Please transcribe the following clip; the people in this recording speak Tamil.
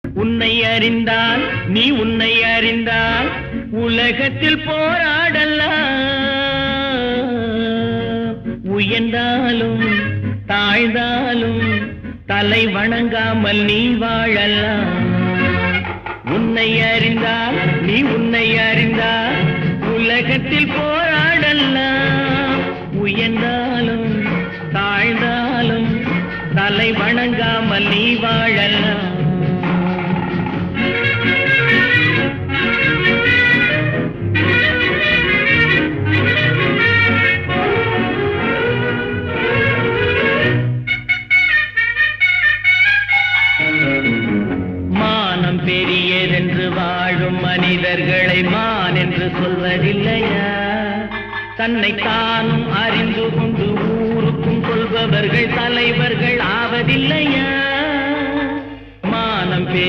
உன்னை அறிந்தால் நீ உன்னை அறிந்தால் உலகத்தில் போராடலாம். உயர்ந்தாலும் தாழ்ந்தாலும் தலை வணங்காமல் நீ வாழலாம். உன்னை அறிந்தால் நீ உன்னை அறிந்தால் உலகத்தில் போராடலாம். உயர்ந்தாலும் தாழ்ந்தாலும் தலை வணங்காமல் நீ வாழலாம். மானம் பெரியதென்று வாழும் மனிதர்களை மான் என்று சொல்வதில்லையா? தன்னை தானும் அறிந்து கொண்டு ஊருக்கும் சொல்பவர்கள் தலைவர்கள் ஆவதில்லையா? மானம் பெரிய